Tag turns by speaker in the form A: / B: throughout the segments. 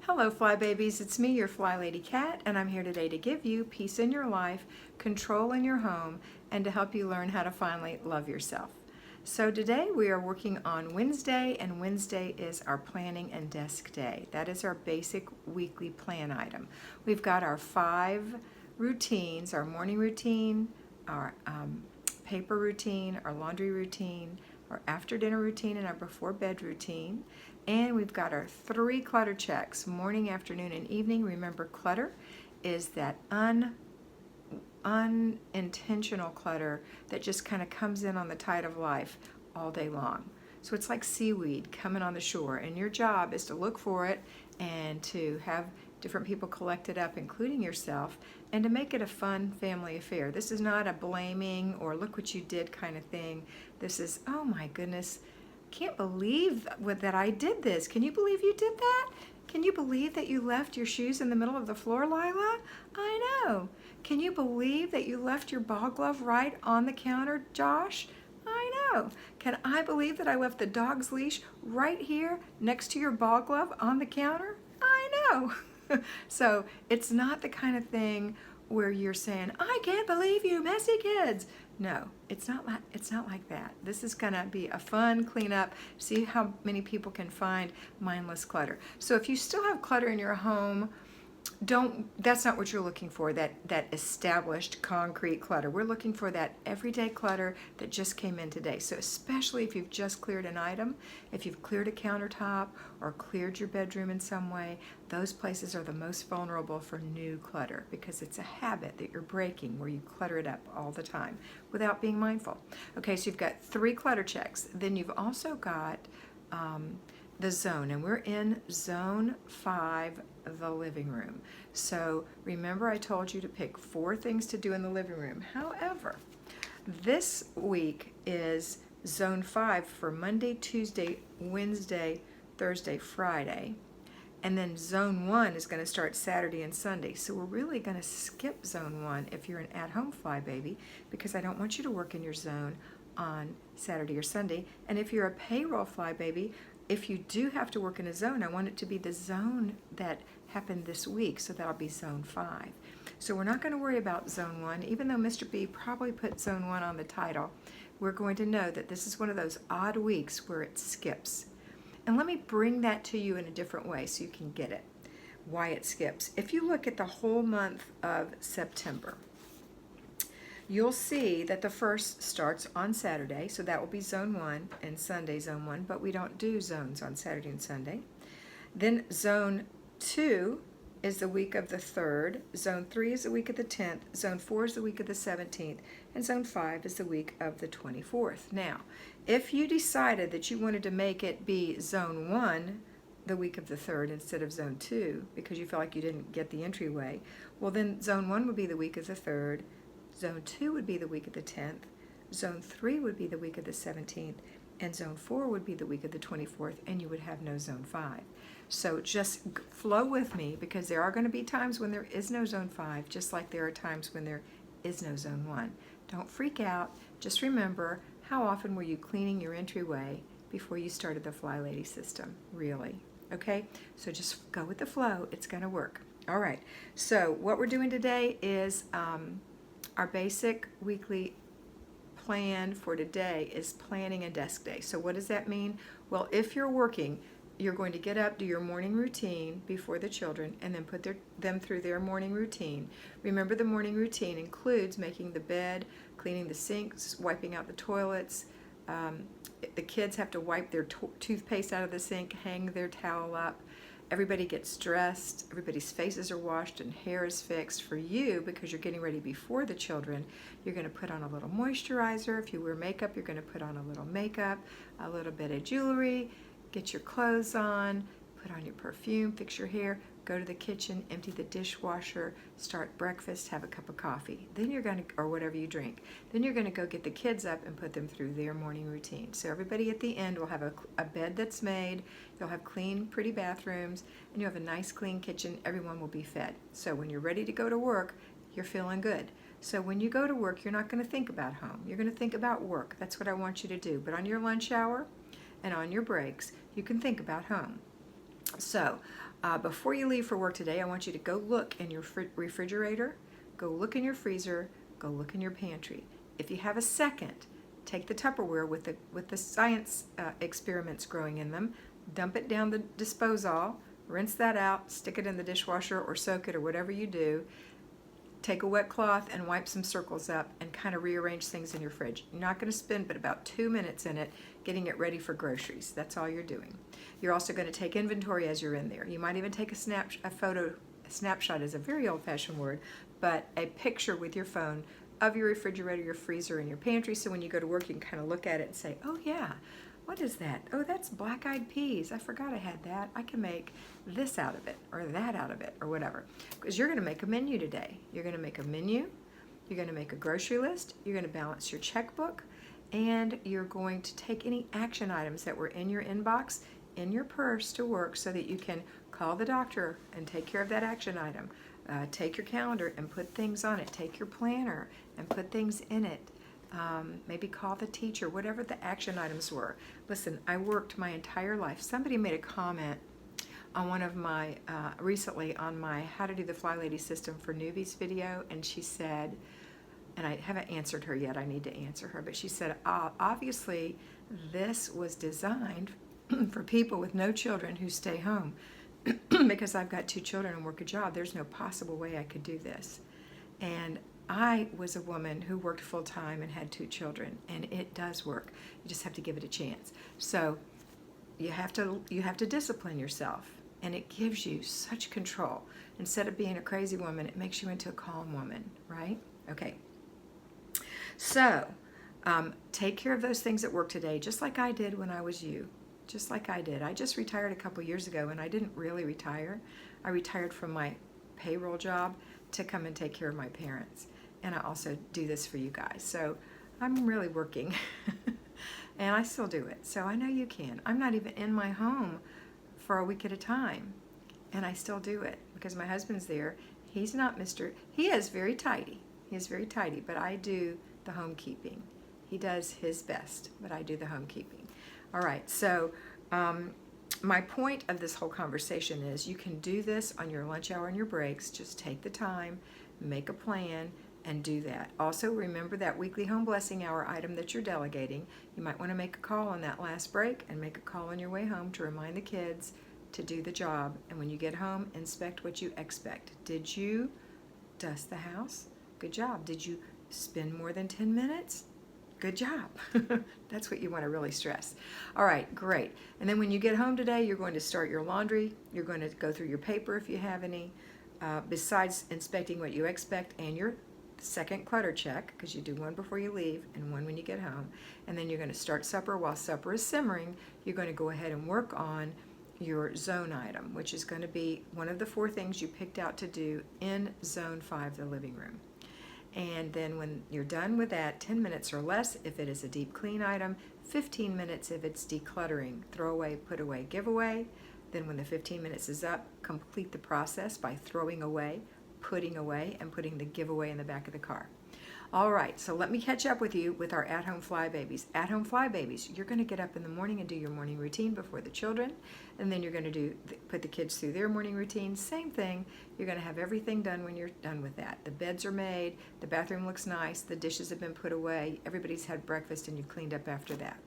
A: Hello Fly Babies, it's me, your FlyLady Kat, and I'm here today to give you peace in your life, control in your home, and to help you learn how to finally love yourself. So today we are working on Wednesday, and Wednesday is our planning and desk day. That is our basic weekly plan item. We've got our 5 routines, our morning routine, our paper routine, our laundry routine, our after dinner routine, and our before bed routine. And we've got our 3 clutter checks, morning, afternoon, and evening. Remember, clutter is that unintentional clutter that just kind of comes in on the tide of life all day long. So it's like seaweed coming on the shore, and your job is to look for it and to have different people collect it up, including yourself, and to make it a fun family affair. This is not a blaming or look what you did kind of thing. This is, oh my goodness, can't believe that I did this. Can you believe you did that? Can you believe that you left your shoes in the middle of the floor, Lila? I know. Can you believe that you left your ball glove right on the counter, Josh? I know. Can I believe that I left the dog's leash right here next to your ball glove on the counter? I know. So it's not the kind of thing where you're saying, I can't believe you messy kids. No, it's not like that. This is gonna be a fun cleanup. See how many people can find mindless clutter. So if you still have clutter in your home, that's not what you're looking for, that established concrete clutter. We're looking for that everyday clutter that just came in today. So especially if you've just cleared an item, if you've cleared a countertop or cleared your bedroom in some way, those places are the most vulnerable for new clutter because it's a habit that you're breaking where you clutter it up all the time without being mindful. Okay, so you've got 3 clutter checks. Then you've also got the zone, and we're in zone 5, the living room. So remember, I told you to pick 4 things to do in the living room. However, this week is zone 5 for Monday, Tuesday, Wednesday, Thursday, Friday. And then zone 1 is going to start Saturday and Sunday. So we're really going to skip zone 1 if you're an at-home fly baby, because I don't want you to work in your zone on Saturday or Sunday. And if you're a payroll fly baby, if you do have to work in a zone, I want it to be the zone that happened this week, so that'll be zone 5. So we're not going to worry about zone 1, even though Mr. B probably put zone 1 on the title. We're going to know that this is one of those odd weeks where it skips. And let me bring that to you in a different way so you can get it, why it skips. If you look at the whole month of September, you'll see that the first starts on Saturday, so that will be zone 1, and Sunday zone 1, but we don't do zones on Saturday and Sunday. Then zone 2 is the week of the 3rd, zone 3 is the week of the 10th, zone 4 is the week of the 17th, and zone 5 is the week of the 24th. Now, if you decided that you wanted to make it be zone 1 the week of the 3rd instead of zone 2 because you felt like you didn't get the entryway, well then zone 1 would be the week of the 3rd, zone 2 would be the week of the 10th, zone 3 would be the week of the 17th, and zone 4 would be the week of the 24th, and you would have no zone 5. So just flow with me, because there are going to be times when there is no zone 5, just like there are times when there is no zone 1. Don't freak out. Just remember, how often were you cleaning your entryway before you started the FlyLady system? Really? Okay? So just go with the flow. It's going to work. All right. So what we're doing today is our basic weekly plan for today is planning and desk day. So what does that mean? Well, if you're working, you're going to get up, do your morning routine before the children, and then put them through their morning routine. Remember, the morning routine includes making the bed, cleaning the sinks, wiping out the toilets. The kids have to wipe their toothpaste out of the sink, hang their towel up. Everybody gets dressed, everybody's faces are washed, and hair is fixed. For you, because you're getting ready before the children, you're going to put on a little moisturizer. If you wear makeup, you're going to put on a little makeup, a little bit of jewelry, get your clothes on, put on your perfume, fix your hair, go to the kitchen, empty the dishwasher, start breakfast, have a cup of coffee. Then you're going to, or whatever you drink, then you're going to go get the kids up and put them through their morning routine. So everybody at the end will have a bed that's made, you'll have clean, pretty bathrooms, and you have a nice, clean kitchen. Everyone will be fed. So when you're ready to go to work, you're feeling good. So when you go to work, you're not going to think about home. You're going to think about work. That's what I want you to do. But on your lunch hour and on your breaks, you can think about home. So Before you leave for work today, I want you to go look in your refrigerator, go look in your freezer, go look in your pantry. If you have a second, take the Tupperware with the science experiments growing in them, dump it down the disposal, rinse that out, stick it in the dishwasher or soak it or whatever you do. Take a wet cloth and wipe some circles up and kind of rearrange things in your fridge. You're not going to spend but about 2 minutes in it getting it ready for groceries. That's all you're doing. You're also going to take inventory as you're in there. You might even take a snapshot is a very old-fashioned word, but a picture with your phone of your refrigerator, your freezer, and your pantry, so when you go to work you can kind of look at it and say, oh yeah, what is that? Oh, that's black-eyed peas. I forgot I had that. I can make this out of it or that out of it or whatever. Because you're going to make a menu today. You're going to make a menu. You're going to make a grocery list. You're going to balance your checkbook. And you're going to take any action items that were in your inbox, in your purse to work so that you can call the doctor and take care of that action item. Take your calendar and put things on it. Take your planner and put things in it. Maybe call the teacher, whatever the action items were. Listen, I worked my entire life. Somebody made a comment on one of my, recently on my How to Do the FlyLady System for Newbies video, and she said, and I haven't answered her yet, I need to answer her, but she said, obviously this was designed for people with no children who stay home. Because I've got 2 children and work a job, there's no possible way I could do this. And I was a woman who worked full-time and had 2 children, and it does work. You just have to give it a chance. So you have to discipline yourself, and it gives you such control. Instead of being a crazy woman, it makes you into a calm woman, right? Okay. So take care of those things at work today, just like I did when I was you. Just like I did. I just retired a couple years ago, and I didn't really retire. I retired from my payroll job to come and take care of my parents. And I also do this for you guys. So I'm really working, and I still do it. So I know you can. I'm not even in my home for a week at a time, and I still do it because my husband's there. He's not he is very tidy. He is very tidy, but I do the homekeeping. He does his best, but I do the homekeeping. All right, so my point of this whole conversation is you can do this on your lunch hour and your breaks. Just take the time, make a plan, and do that. Also, remember that weekly home blessing hour item that you're delegating. You might want to make a call on that last break and make a call on your way home to remind the kids to do the job. And when you get home, inspect what you expect. Did you dust the house? Good job. Did you spend more than 10 minutes? Good job. That's what you want to really stress. All right, great. And then when you get home today, you're going to start your laundry. You're going to go through your paper if you have any, besides inspecting what you expect and your second clutter check, because you do one before you leave and one when you get home. And then you're going to start supper. While supper is simmering, you're going to go ahead and work on your zone item, which is going to be one of the 4 things you picked out to do in zone 5, the living room. And then when you're done with that, 10 minutes or less if it is a deep clean item, 15 minutes if it's decluttering, throw away, put away, give away. Then when the 15 minutes is up, complete the process by throwing away, putting away, and putting the giveaway in the back of the car. All right, so let me catch up with you with our at-home fly babies. At-home fly babies, you're going to get up in the morning and do your morning routine before the children, and then you're going to put the kids through their morning routine. Same thing. You're going to have everything done when you're done with that. The beds are made, the bathroom looks nice, the dishes have been put away, everybody's had breakfast, and you cleaned up after that.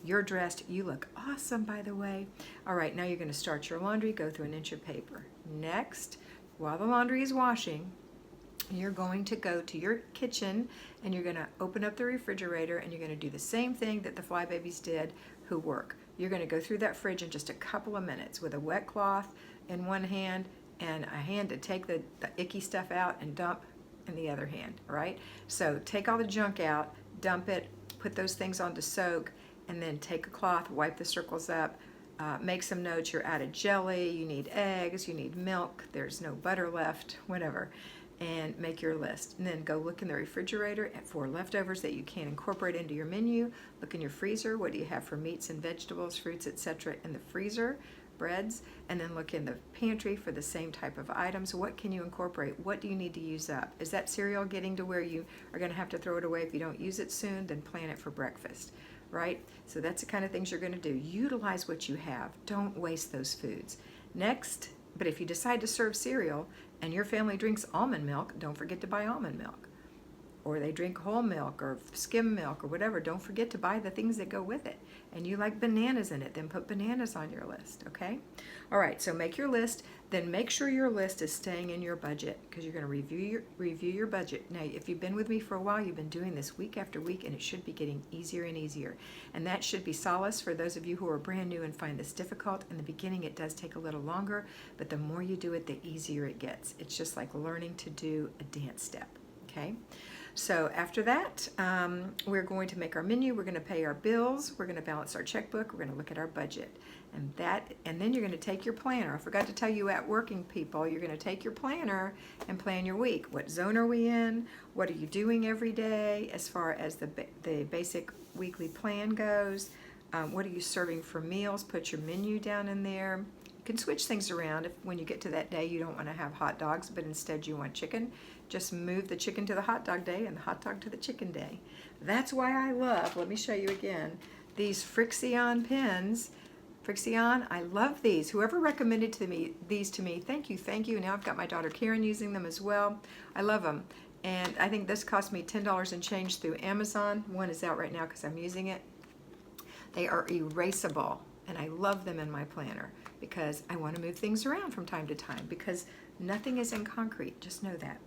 A: You're dressed. You look awesome, by the way. All right, now you're going to start your laundry, go through an inch of paper. Next, while the laundry is washing, you're going to go to your kitchen and you're going to open up the refrigerator and you're going to do the same thing that the fly babies did who work. You're going to go through that fridge in just a couple of minutes with a wet cloth in one hand and a hand to take the icky stuff out and dump in the other hand, right? So take all the junk out, dump it, put those things on to soak, and then take a cloth, wipe the circles up, make some notes. You're out of jelly, you need eggs, you need milk, there's no butter left, whatever. And make your list. And then go look in the refrigerator for leftovers that you can incorporate into your menu. Look in your freezer. What do you have for meats and vegetables, fruits, etc. in the freezer, breads? And then look in the pantry for the same type of items. What can you incorporate? What do you need to use up? Is that cereal getting to where you are going to have to throw it away if you don't use it soon? Then plan it for breakfast, right? So that's the kind of things you're going to do. Utilize what you have. Don't waste those foods. Next, But if you decide to serve cereal and your family drinks almond milk, don't forget to buy almond milk. Or they drink whole milk or skim milk or whatever, don't forget to buy the things that go with it. And you like bananas in it, then put bananas on your list, okay? All right, so make your list, then make sure your list is staying in your budget, because you're going to review your budget. Now, if you've been with me for a while, you've been doing this week after week, and it should be getting easier and easier. And that should be solace for those of you who are brand new and find this difficult. In the beginning, it does take a little longer, but the more you do it, the easier it gets. It's just like learning to do a dance step, okay? So after that, we're going to make our menu, we're going to pay our bills, we're going to balance our checkbook, we're going to look at our budget. And then you're going to take your planner. I forgot to tell you, at working people, you're going to take your planner and plan your week. What zone are we in? What are you doing every day as far as the basic weekly plan goes? What are you serving for meals? Put your menu down in there. You can switch things around if when you get to that day you don't want to have hot dogs, but instead you want chicken. Just move the chicken to the hot dog day and the hot dog to the chicken day. That's why I love, let me show you again, these Frixion pens. Frixion, I love these. Whoever recommended these to me, thank you. Now I've got my daughter Karen using them as well. I love them. And I think this cost me $10 and change through Amazon. One is out right now because I'm using it. They are erasable, and I love them in my planner because I want to move things around from time to time, because nothing is in concrete, just know that.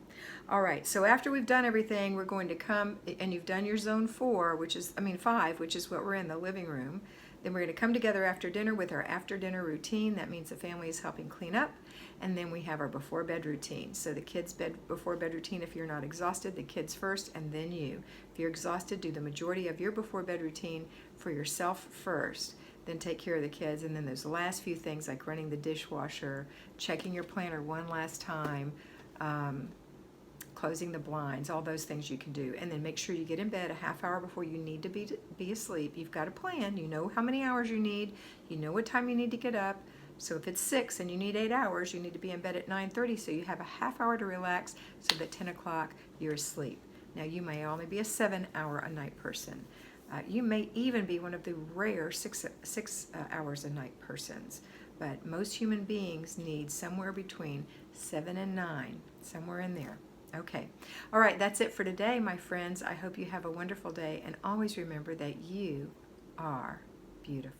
A: All right, so after we've done everything, we're going to come, and you've done your zone 5, which is what we're in, the living room. Then we're going to come together after dinner with our after dinner routine. That means the family is helping clean up. And then we have our before bed routine. So the kids' before bed routine, if you're not exhausted, the kids first and then you. If you're exhausted, do the majority of your before bed routine for yourself first. Then take care of the kids. And then those last few things like running the dishwasher, checking your planner one last time, closing the blinds, all those things you can do. And then make sure you get in bed a half hour before you need to be asleep. You've got a plan. You know how many hours you need. You know what time you need to get up. So if it's 6 and you need 8 hours, you need to be in bed at 9:30, so you have a half hour to relax so that 10 o'clock you're asleep. Now you may only be a 7-hour a night person. You may even be one of the rare 6 hours a night persons. But most human beings need somewhere between 7 and 9, somewhere in there. Okay. All right, that's it for today, my friends. I hope you have a wonderful day, and always remember that you are beautiful.